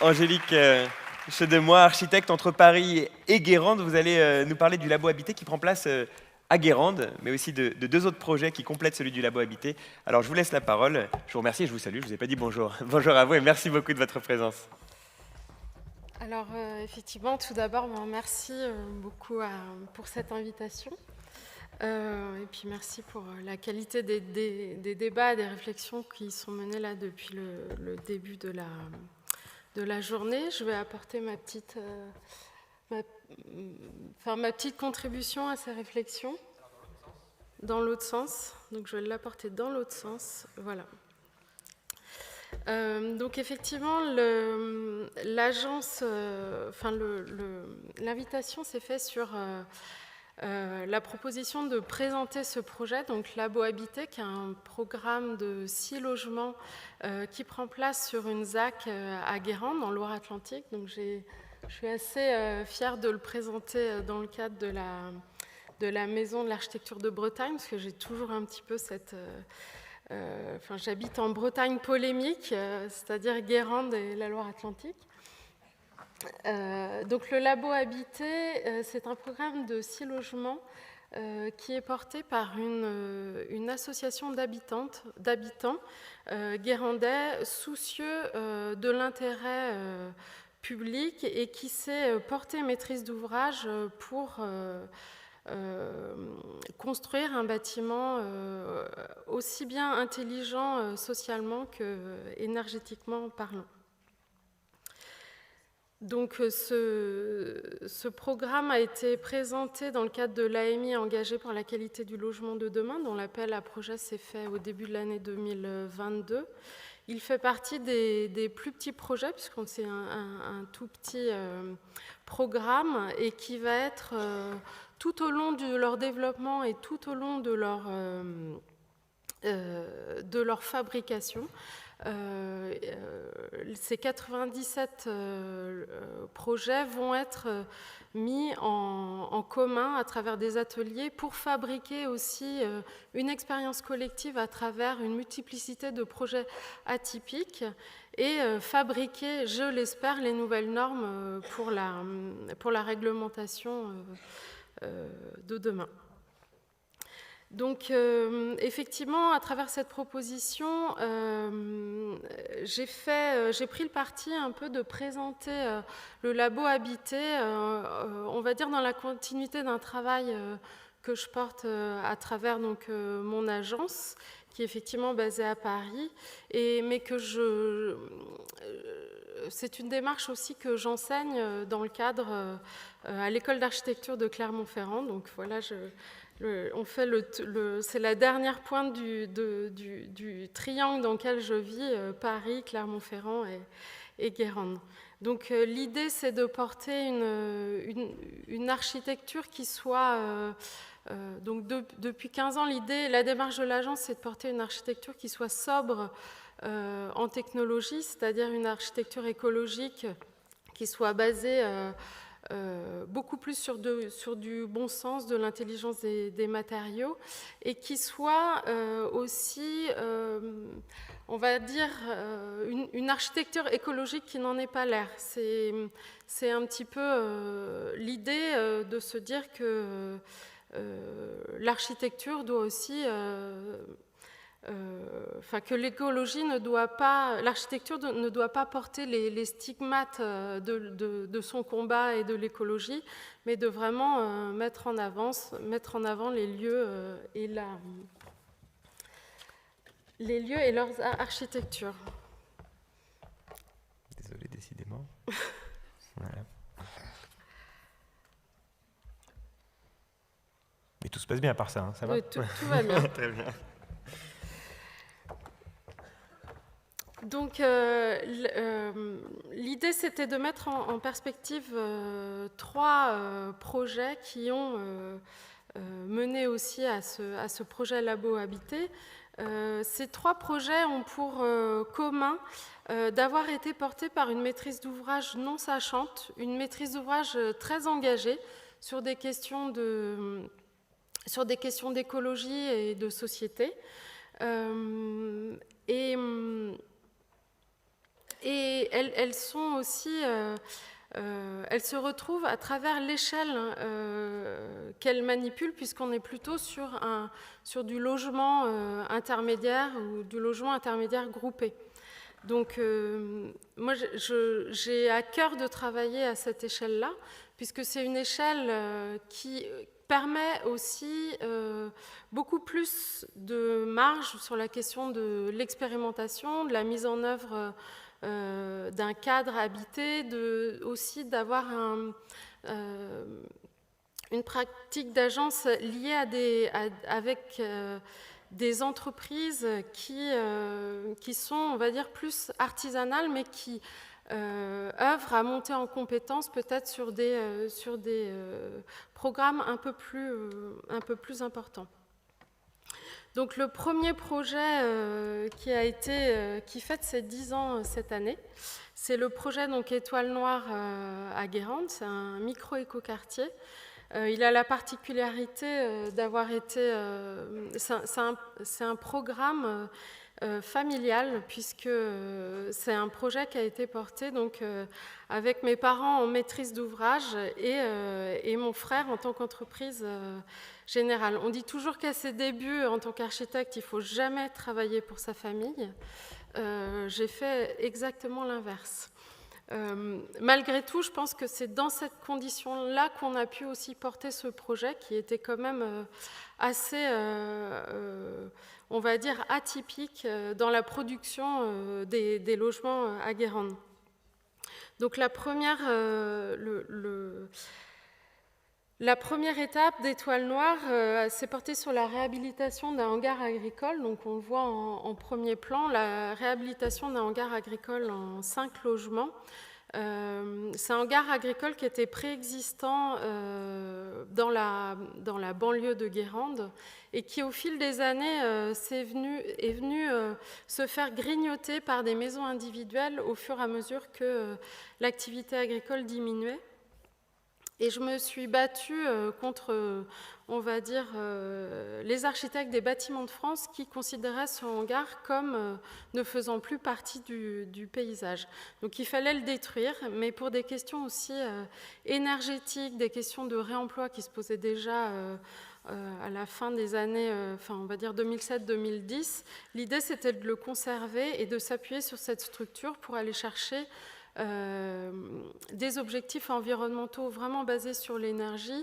Angélique Chedemois, architecte entre Paris et Guérande. Vous allez nous parler du labo habité qui prend place à Guérande, mais aussi de deux autres projets qui complètent celui du labo habité. Alors je vous laisse la parole. Je vous remercie et je vous salue. Je ne vous ai pas dit bonjour. Bonjour à vous et merci beaucoup de votre présence. Alors effectivement, tout d'abord, merci beaucoup pour cette invitation. Et puis merci pour la qualité des débats et des réflexions qui sont menées là depuis le début de la journée. Je vais apporter ma petite contribution à ces réflexions dans l'autre sens. Donc je vais l'apporter dans l'autre sens. Voilà. Donc effectivement, l'invitation s'est faite sur la proposition de présenter ce projet, donc Labo Habité, qui est un programme de 6 logements qui prend place sur une ZAC à Guérande, dans Loire-Atlantique. Donc je suis assez fière de le présenter dans le cadre de la Maison de l'Architecture de Bretagne, parce que j'ai toujours un petit peu cette... j'habite en Bretagne polémique, c'est-à-dire Guérande et la Loire-Atlantique. Donc le Labo Habité, c'est un programme de 6 logements qui est porté par une association d'habitants guérandais soucieux de l'intérêt public et qui s'est porté maîtrise d'ouvrage pour construire un bâtiment aussi bien intelligent socialement qu'énergétiquement parlant. Donc ce programme a été présenté dans le cadre de l'AMI engagé pour la qualité du logement de demain, dont l'appel à projet s'est fait au début de l'année 2022. Il fait partie des plus petits projets, puisqu'on c'est un tout petit programme, et qui va être tout au long de leur développement et tout au long de leur fabrication. Ces 97 projets vont être mis en commun à travers des ateliers pour fabriquer aussi une expérience collective à travers une multiplicité de projets atypiques et fabriquer, je l'espère, les nouvelles normes pour la réglementation de demain. Donc, effectivement, à travers cette proposition, j'ai pris le parti un peu de présenter le labo habité, on va dire dans la continuité d'un travail que je porte à travers donc, mon agence, qui est effectivement basée à Paris, mais que c'est une démarche aussi que j'enseigne dans le cadre à l'école d'architecture de Clermont-Ferrand. Donc voilà, c'est la dernière pointe du triangle dans lequel je vis, Paris, Clermont-Ferrand et Guérande. Donc l'idée, c'est de porter une architecture qui soit... donc depuis 15 ans, la démarche de l'agence, c'est de porter une architecture qui soit sobre en technologie, c'est-à-dire une architecture écologique qui soit basée... beaucoup plus sur du bon sens, de l'intelligence des matériaux, et qui soit aussi, on va dire, une architecture écologique qui n'en est pas l'air. C'est un petit peu l'idée de se dire que l'architecture doit aussi... que l'écologie l'architecture ne doit pas porter les stigmates de son combat et de l'écologie, mais de vraiment mettre en avant les lieux et leurs architectures. Désolé, décidément. Voilà. Mais tout se passe bien à part ça, hein, ça va ? Oui, tout va bien. Très bien. Donc, l'idée, c'était de mettre en perspective 3 projets qui ont mené aussi à ce projet Labo Habité. Ces 3 projets ont pour commun d'avoir été portés par une maîtrise d'ouvrage non sachante, une maîtrise d'ouvrage très engagée sur des questions d'écologie et de société. Et elles sont aussi... elles se retrouvent à travers l'échelle qu'elles manipulent, puisqu'on est plutôt sur du logement intermédiaire ou du logement intermédiaire groupé. Donc, moi, j'ai à cœur de travailler à cette échelle-là, puisque c'est une échelle qui permet aussi beaucoup plus de marge sur la question de l'expérimentation, de la mise en œuvre d'un cadre habité, aussi d'avoir une pratique d'agence liée avec des entreprises qui sont, on va dire, plus artisanales, mais qui œuvrent à monter en compétences peut-être sur des programmes un peu plus importants. Donc le premier projet qui fête ses 10 ans cette année, c'est le projet donc, Étoile Noire à Guérande. C'est un micro-écoquartier. Il a la particularité d'avoir été... c'est un programme familial, puisque c'est un projet qui a été porté donc, avec mes parents en maîtrise d'ouvrage et mon frère en tant qu'entreprise générale. On dit toujours qu'à ses débuts en tant qu'architecte, il ne faut jamais travailler pour sa famille. J'ai fait exactement l'inverse. Malgré tout, je pense que c'est dans cette condition-là qu'on a pu aussi porter ce projet qui était quand même assez, on va dire, atypique dans la production des logements à Guérande. Donc la première étape d'Étoile Noire s'est portée sur la réhabilitation d'un hangar agricole. Donc on le voit en premier plan, la réhabilitation d'un hangar agricole en 5 logements. C'est un hangar agricole qui était préexistant dans la banlieue de Guérande et qui, au fil des années, est venu se faire grignoter par des maisons individuelles au fur et à mesure que l'activité agricole diminuait. Et je me suis battue contre, on va dire, les architectes des bâtiments de France qui considéraient ce hangar comme ne faisant plus partie du paysage. Donc il fallait le détruire, mais pour des questions aussi énergétiques, des questions de réemploi qui se posaient déjà à la fin des années, on va dire 2007-2010, l'idée c'était de le conserver et de s'appuyer sur cette structure pour aller chercher des objectifs environnementaux vraiment basés sur l'énergie,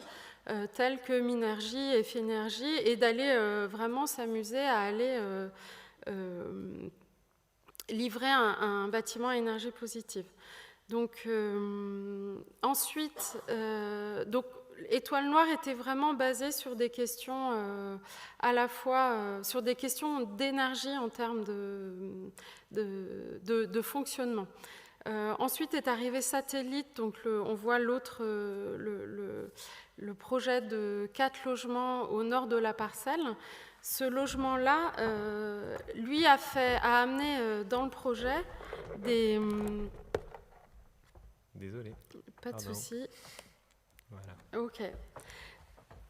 tels que Minergie et Fénergie, et d'aller vraiment s'amuser à aller livrer un bâtiment à énergie positive. Donc, ensuite, Étoile Noire était vraiment basée sur des questions à la fois sur des questions d'énergie en termes de fonctionnement. Ensuite est arrivé Satellite, donc on voit le projet de 4 logements au nord de la parcelle. Ce logement-là, lui, a amené dans le projet des... Désolé. Pas de souci. Voilà. Ok.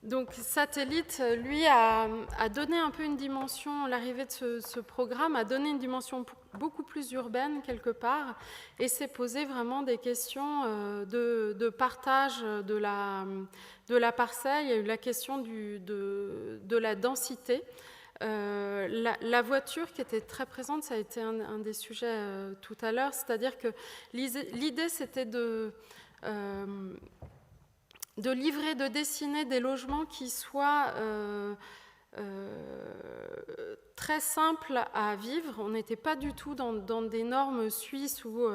Donc Satellite, lui, a donné un peu une dimension, l'arrivée de ce programme a donné une dimension beaucoup plus urbaine quelque part, et s'est posé vraiment des questions de partage de la parcelle. Il y a eu la question de la densité. La voiture qui était très présente, ça a été un des sujets tout à l'heure, c'est-à-dire que l'idée c'était de livrer, de dessiner des logements qui soient très simples à vivre. On n'était pas du tout dans des normes suisses ou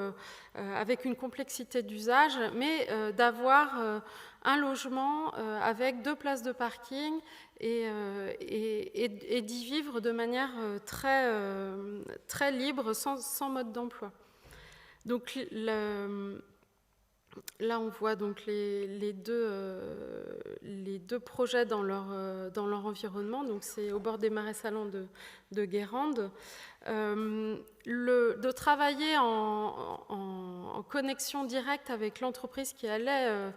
avec une complexité d'usage, mais d'avoir un logement avec 2 places de parking et d'y vivre de manière très libre, sans mode d'emploi. Donc, là, on voit donc les deux projets dans leur environnement. Donc, c'est au bord des marais salants de Guérande. De travailler en connexion directe avec l'entreprise qui allait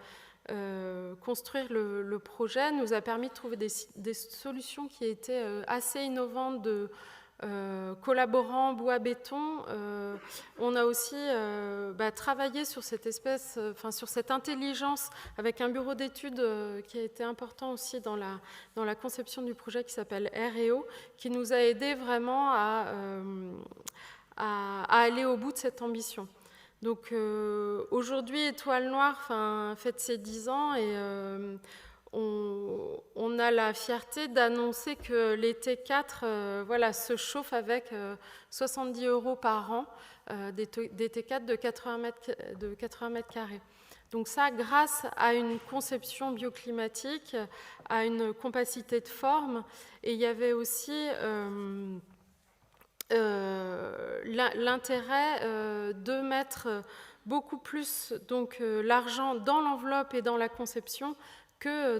construire le projet nous a permis de trouver des solutions qui étaient assez innovantes collaborant bois-béton, on a aussi travaillé sur cette sur cette intelligence avec un bureau d'études qui a été important aussi dans la conception du projet qui s'appelle R&O, qui nous a aidé vraiment à aller au bout de cette ambition. Donc aujourd'hui, Étoile Noire fête ses 10 ans et on a la fierté d'annoncer que les T4 se chauffent avec 70 € par an, des T4 de 80 mètres carrés. Donc ça, grâce à une conception bioclimatique, à une compacité de forme, et il y avait aussi l'intérêt de mettre beaucoup plus l'argent dans l'enveloppe et dans la conception que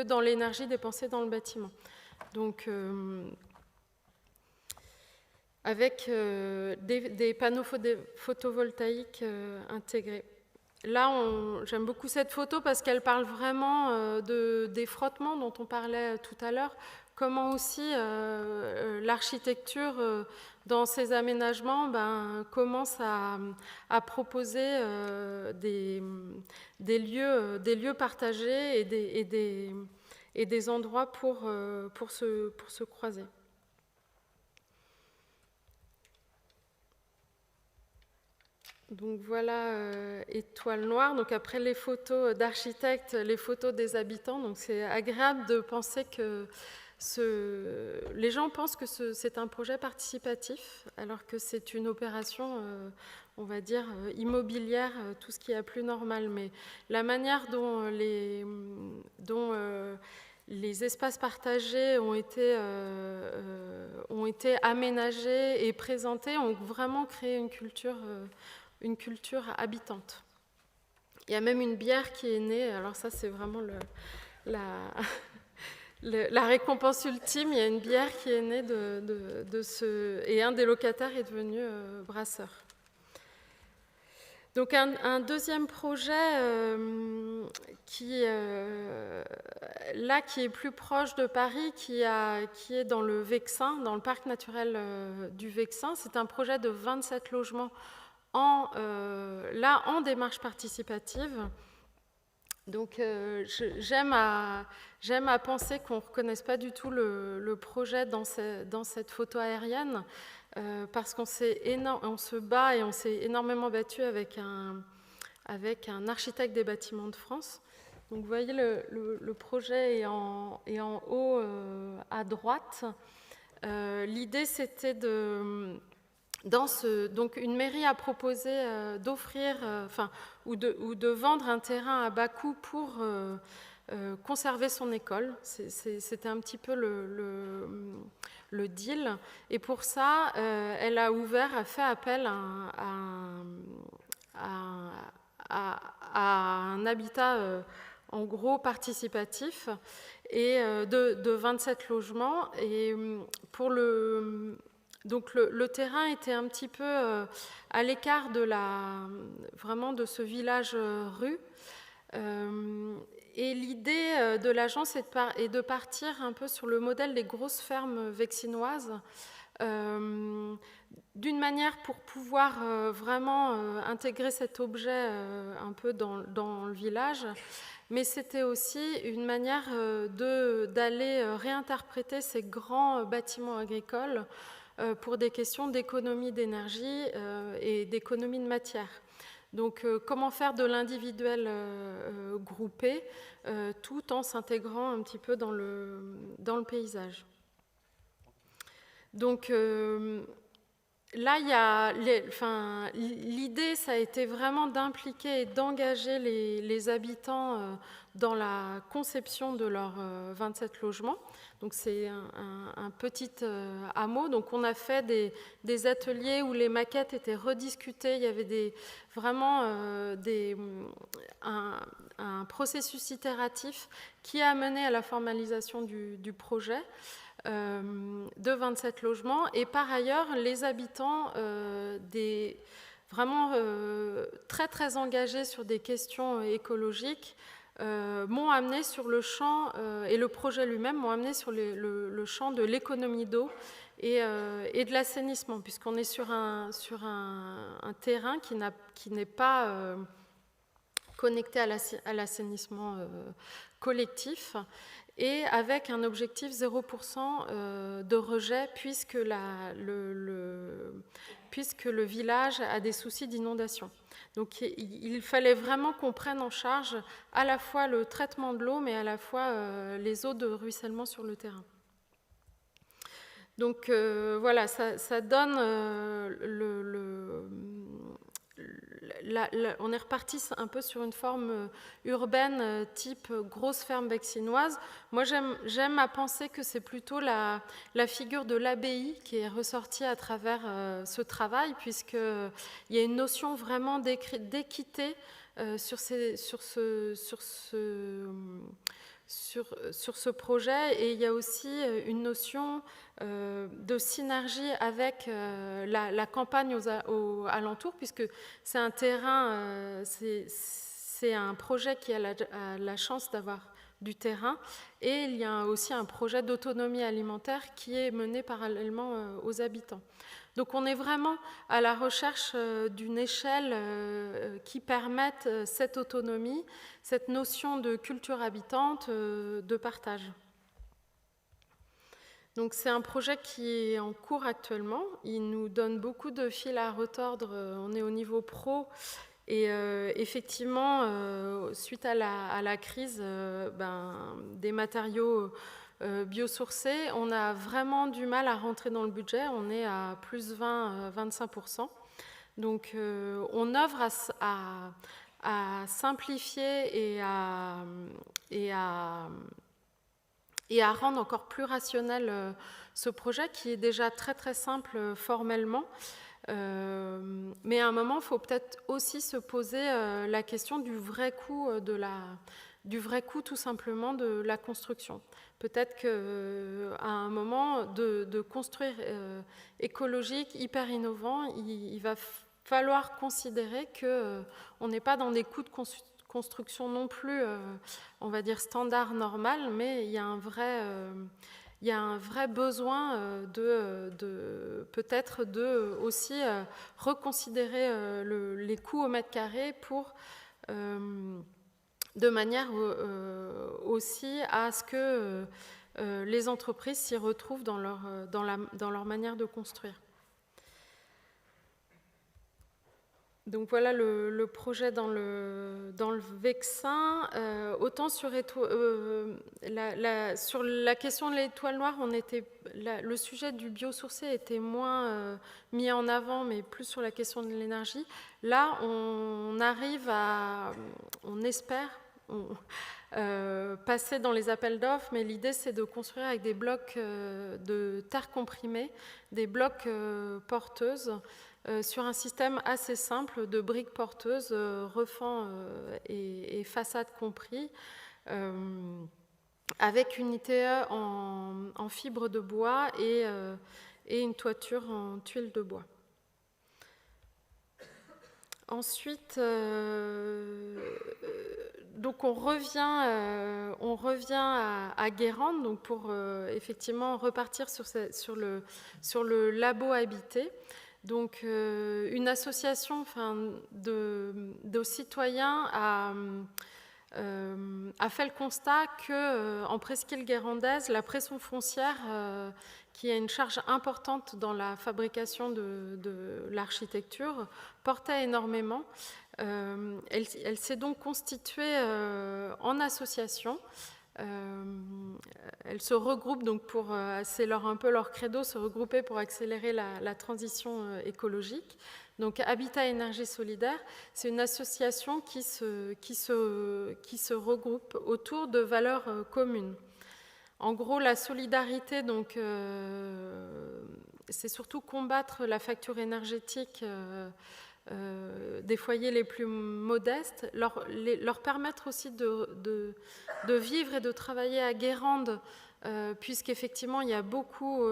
dans l'énergie dépensée dans le bâtiment. Donc, avec des panneaux photovoltaïques intégrés. Là, j'aime beaucoup cette photo parce qu'elle parle vraiment des frottements dont on parlait tout à l'heure, comment aussi l'architecture dans ces aménagements commence à proposer des lieux partagés et des endroits pour se croiser. Donc voilà Étoile Noire. Donc après les photos d'architectes, les photos des habitants. Donc c'est agréable de penser que les gens pensent que c'est un projet participatif, alors que c'est une opération, on va dire, immobilière, tout ce qui est plus normal. Mais la manière dont les espaces partagés ont été aménagés et présentés ont vraiment créé une culture habitante. Il y a même une bière qui est née, alors ça c'est vraiment la récompense ultime. Il y a une bière qui est née de ce... Et un des locataires est devenu brasseur. Donc un deuxième projet qui est plus proche de Paris, qui est dans le Vexin, dans le parc naturel du Vexin. C'est un projet de 27 logements en démarche participative. Donc j'aime à penser qu'on ne reconnaisse pas du tout le projet dans cette photo aérienne, parce qu'on se bat et on s'est énormément battu avec un architecte des bâtiments de France. Donc vous voyez, le projet est en haut à droite. L'idée, c'était donc une mairie a proposé d'offrir, ou de vendre un terrain à bas coût pour conserver son école. C'était un petit peu le deal. Et pour ça, elle a fait appel à un habitat en gros participatif et de 27 logements. Et pour donc le terrain était un petit peu à l'écart vraiment de ce village rue. Et l'idée de l'agence est de partir un peu sur le modèle des grosses fermes vexinoises, d'une manière pour pouvoir vraiment intégrer cet objet un peu dans le village, mais c'était aussi une manière d'aller réinterpréter ces grands bâtiments agricoles pour des questions d'économie d'énergie et d'économie de matière. Donc, comment faire de l'individuel groupé tout en s'intégrant un petit peu dans le paysage. Donc, là, l'idée, ça a été vraiment d'impliquer et d'engager les habitants dans la conception de leurs 27 logements. Donc c'est un petit hameau. Donc on a fait des ateliers où les maquettes étaient rediscutées. Il y avait vraiment un processus itératif qui a mené à la formalisation du projet de 27 logements. Et par ailleurs, les habitants vraiment très très engagés sur des questions écologiques m'ont amené sur le champ, et le projet lui-même m'ont amené sur le champ de l'économie d'eau et de l'assainissement, puisqu'on est sur un terrain qui n'est pas connecté à l'assainissement collectif, et avec un objectif 0% de rejet, puisque le village a des soucis d'inondation. Donc il fallait vraiment qu'on prenne en charge à la fois le traitement de l'eau, mais à la fois les eaux de ruissellement sur le terrain. Donc voilà, ça donne on est reparti un peu sur une forme urbaine type grosse ferme vexinoise. Moi, j'aime à penser que c'est plutôt la figure de l'abbaye qui est ressortie à travers ce travail, puisqu'il y a une notion vraiment d'équité sur ce projet, et il y a aussi une notion de synergie avec la campagne aux alentours, puisque c'est un terrain, c'est un projet qui a la chance d'avoir du terrain, et il y a aussi un projet d'autonomie alimentaire qui est mené parallèlement aux habitants. Donc on est vraiment à la recherche d'une échelle qui permette cette autonomie, cette notion de culture habitante, de partage. Donc c'est un projet qui est en cours actuellement. Il nous donne beaucoup de fil à retordre. On est au niveau pro. Et effectivement, suite à la crise des matériaux biosourcés, on a vraiment du mal à rentrer dans le budget. On est à plus 20-25%. Donc on œuvre à simplifier et à rendre encore plus rationnel ce projet, qui est déjà très très simple formellement. Mais à un moment, il faut peut-être aussi se poser la question du vrai coût tout simplement de la construction. Peut-être qu'à un moment de construire écologique, hyper innovant, il va falloir considérer qu'on n'est pas dans des coûts de construction non plus, on va dire standard, normal, mais il y a un vrai besoin peut-être aussi reconsidérer les coûts au mètre carré de manière aussi à ce que les entreprises s'y retrouvent dans leur manière de construire. Donc voilà le projet dans le Vexin. Autant sur la question de l'étoile noire, le sujet du biosourcé était moins mis en avant, mais plus sur la question de l'énergie. Là, on arrive on espère passer dans les appels d'offres, mais l'idée c'est de construire avec des blocs de terre comprimée, des blocs porteuses, sur un système assez simple de briques porteuses, refends et façades compris, avec une ITE en fibre de bois et une toiture en tuiles de bois. Ensuite, donc on revient à Guérande, donc pour effectivement repartir sur le labo habité. Donc, une association de citoyens a fait le constat qu'en presqu'île guérandaise, la pression foncière, qui a une charge importante dans la fabrication de l'architecture, portait énormément. Elle s'est donc constituée en association. Elles se regroupent donc c'est un peu leur credo, se regrouper pour accélérer la transition écologique. Donc Habitat Énergie Solidaire, c'est une association qui se regroupe autour de valeurs communes. En gros, la solidarité, donc, c'est surtout combattre la facture énergétique des foyers les plus modestes, leur permettre aussi de vivre et de travailler à Guérande puisqu'effectivement, il y a beaucoup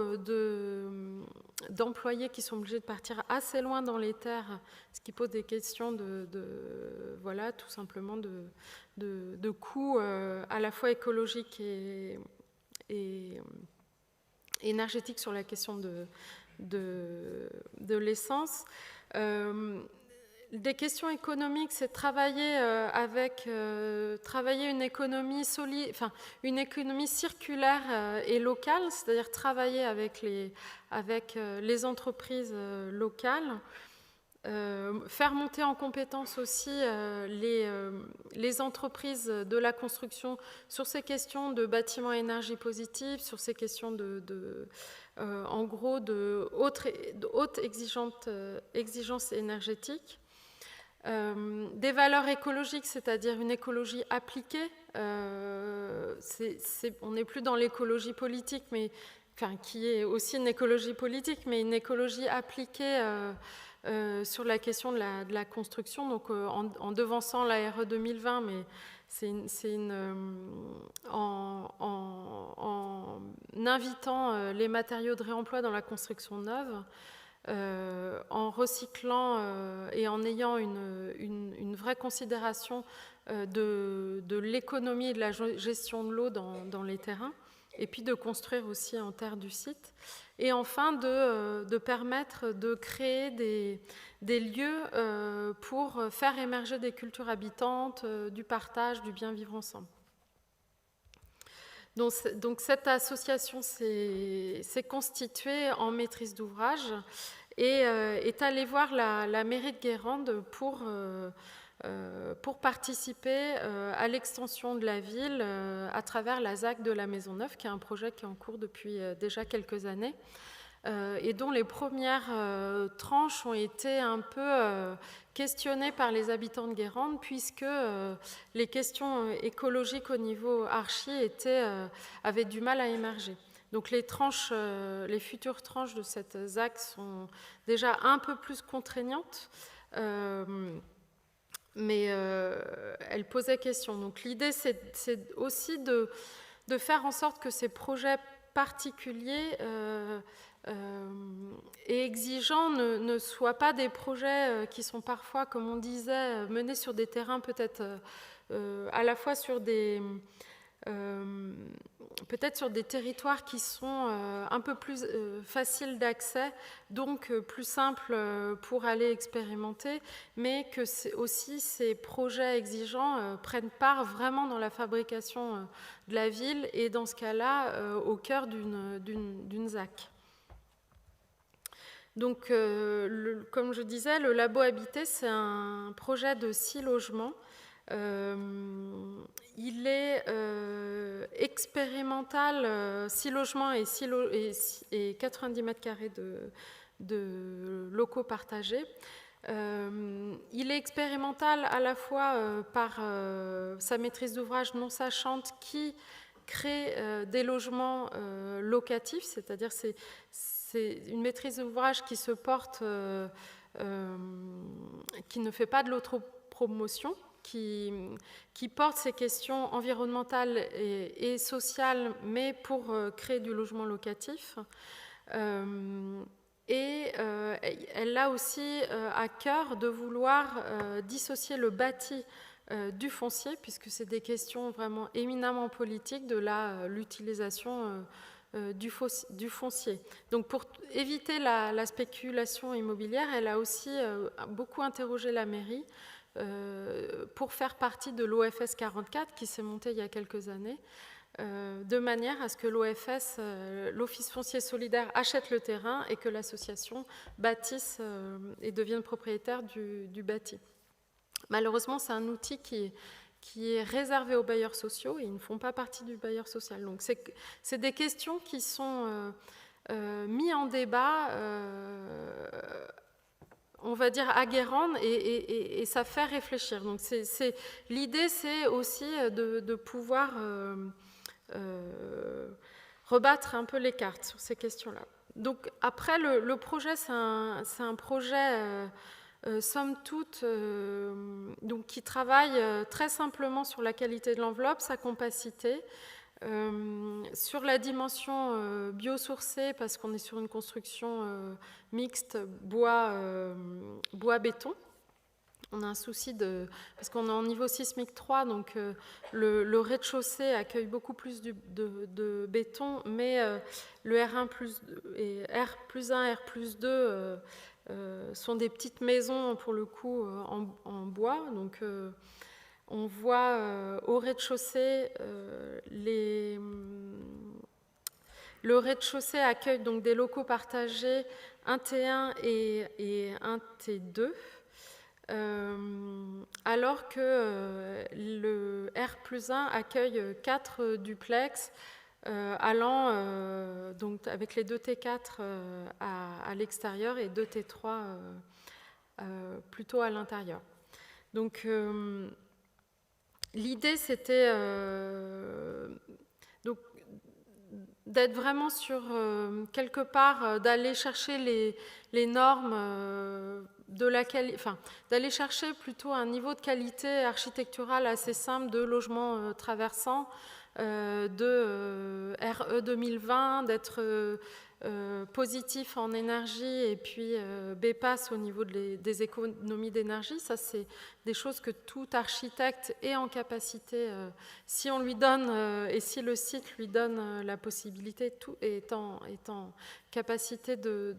d'employés qui sont obligés de partir assez loin dans les terres, ce qui pose des questions voilà, tout simplement de coûts à la fois écologiques et énergétiques sur la question de l'essence. Des questions économiques, c'est travailler travailler une économie solide, enfin une économie circulaire et locale, c'est-à-dire travailler avec les entreprises locales, faire monter en compétence aussi les entreprises de la construction sur ces questions de bâtiments à énergie positive, sur ces questions en gros de haute exigence énergétique. Des valeurs écologiques, c'est-à-dire une écologie appliquée. On n'est plus dans l'écologie politique, qui est aussi une écologie politique, mais une écologie appliquée sur la question de la construction, donc en devançant la RE 2020, mais en invitant les matériaux de réemploi dans la construction neuve. En recyclant et en ayant une vraie considération de l'économie et de la gestion de l'eau dans les terrains, et puis de construire aussi en terre du site. Et enfin, de permettre de créer des lieux pour faire émerger des cultures habitantes, du partage, du bien vivre ensemble. Donc cette association s'est constituée en maîtrise d'ouvrage et est allée voir la mairie de Guérande pour participer à l'extension de la ville à travers la ZAC de la Maisonneuve, qui est un projet qui est en cours depuis déjà quelques années. Et dont les premières tranches ont été un peu questionnées par les habitants de Guérande, puisque les questions écologiques au niveau archi avaient du mal à émerger. Donc les futures tranches de cette ZAC sont déjà un peu plus contraignantes, mais elles posaient question. Donc l'idée, c'est aussi de faire en sorte que ces projets particuliers et exigeants ne soient pas des projets qui sont parfois, comme on disait, menés sur des terrains peut-être à la fois peut-être sur des territoires qui sont un peu plus faciles d'accès, donc plus simples pour aller expérimenter, mais que aussi ces projets exigeants prennent part vraiment dans la fabrication de la ville et dans ce cas-là au cœur d'une ZAC. Donc, comme je disais, le Labo Habité, c'est un projet de 6 logements. Il est expérimental, 6 logements et 90 mètres carrés de locaux partagés. Il est expérimental à la fois par sa maîtrise d'ouvrage non sachante qui crée des logements locatifs, c'est-à-dire c'est une maîtrise d'ouvrage qui se porte, qui ne fait pas de l'autopromotion, qui porte ces questions environnementales et sociales, mais pour créer du logement locatif. Et elle a aussi à cœur de vouloir dissocier le bâti du foncier, puisque c'est des questions vraiment éminemment politiques de l'utilisation du foncier. Donc pour éviter la spéculation immobilière, elle a aussi beaucoup interrogé la mairie pour faire partie de l'OFS 44 qui s'est monté il y a quelques années, de manière à ce que l'OFS, l'Office foncier solidaire, achète le terrain et que l'association bâtisse et devienne propriétaire du bâti. Malheureusement, c'est un outil qui est réservé aux bailleurs sociaux et ils ne font pas partie du bailleur social. Donc c'est des questions qui sont mises en débat, on va dire à Guérande, et ça fait réfléchir. Donc l'idée, c'est aussi de pouvoir rebattre un peu les cartes sur ces questions-là. Donc après, le projet, c'est un projet somme toute, donc qui travaille très simplement sur la qualité de l'enveloppe, sa compacité, Sur la dimension biosourcée, parce qu'on est sur une construction mixte bois-béton, on a un souci parce qu'on est en niveau sismique 3, donc le rez-de-chaussée accueille beaucoup plus de béton, mais le R1 et R plus 1, R plus 2 sont des petites maisons, pour le coup, en bois. Donc on voit au rez-de-chaussée, le rez-de-chaussée accueille donc des locaux partagés, un T1 et un T2. Alors que le R plus 1 accueille 4 duplex allant donc avec les 2 T4 à l'extérieur et 2 T3 plutôt à l'intérieur. Donc l'idée c'était d'être vraiment sur quelque part, d'aller chercher les normes d'aller chercher plutôt un niveau de qualité architecturale assez simple de logements traversants, de RE 2020, d'être positif en énergie et puis BPAS au niveau des économies d'énergie. Ça, c'est des choses que tout architecte est en capacité, si on lui donne, et si le site lui donne la possibilité, tout est en capacité de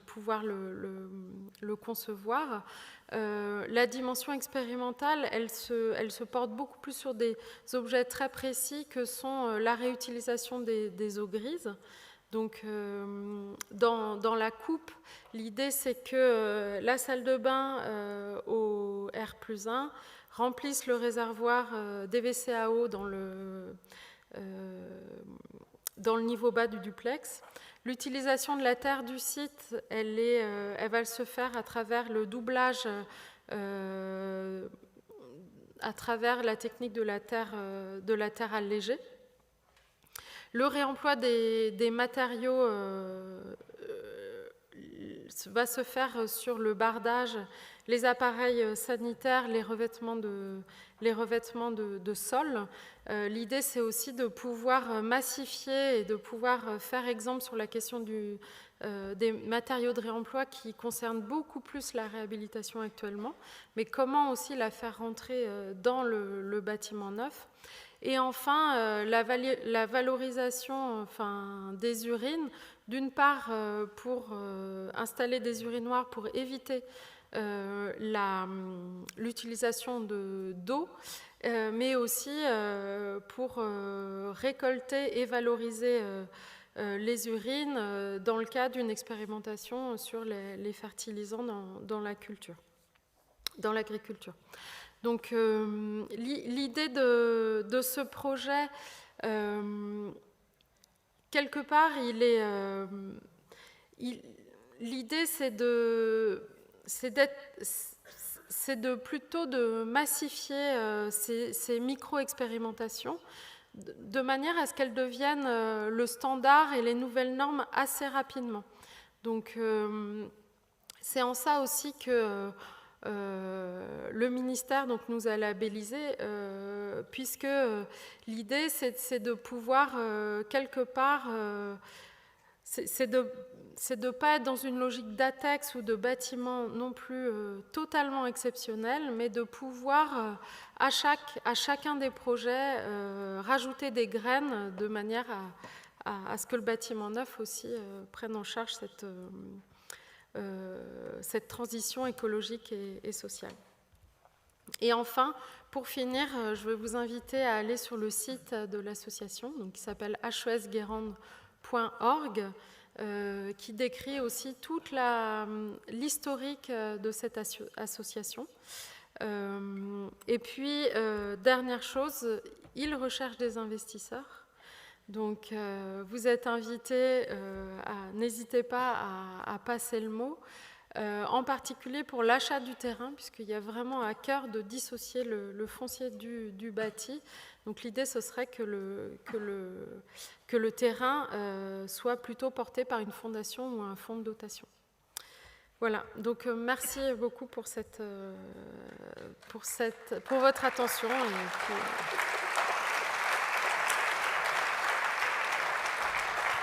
pouvoir le concevoir. La dimension expérimentale, elle se porte beaucoup plus sur des objets très précis que sont la réutilisation des eaux grises. Donc, dans la coupe, l'idée, c'est que la salle de bain au R plus 1 remplisse le réservoir DVCAO dans le niveau bas du duplex. L'utilisation de la terre du site, elle va se faire à travers le doublage, à travers la technique de la terre allégée. Le réemploi des matériaux va se faire sur le bardage, les appareils sanitaires, les revêtements de sol. L'idée, c'est aussi de pouvoir massifier et de pouvoir faire exemple sur la question des matériaux de réemploi qui concernent beaucoup plus la réhabilitation actuellement, mais comment aussi la faire rentrer dans le bâtiment neuf. Et enfin, la valorisation des urines, d'une part pour installer des urinoirs pour éviter l'utilisation d'eau, mais aussi pour récolter et valoriser les urines dans le cadre d'une expérimentation sur les fertilisants dans l'agriculture. Donc l'idée de ce projet, quelque part, l'idée c'est plutôt de massifier ces micro-expérimentations de manière à ce qu'elles deviennent le standard et les nouvelles normes assez rapidement. Donc c'est en ça aussi que le ministère nous a labellisé, puisque l'idée c'est de pouvoir quelque part, c'est de ne pas être dans une logique d'ATEX ou de bâtiment non plus totalement exceptionnel, mais de pouvoir à chacun des projets rajouter des graines de manière à ce que le bâtiment neuf aussi prenne en charge cette transition écologique et sociale. Et enfin, pour finir, je vais vous inviter à aller sur le site de l'association, qui s'appelle hesguérande.org, qui décrit aussi toute l'historique de cette association. Et puis, dernière chose, ils recherchent des investisseurs. Donc, vous êtes invités, n'hésitez pas à passer le mot, en particulier pour l'achat du terrain, puisqu'il y a vraiment à cœur de dissocier le foncier du bâti. Donc, l'idée, ce serait que le terrain soit plutôt porté par une fondation ou un fonds de dotation. Voilà, donc merci beaucoup pour votre attention. Et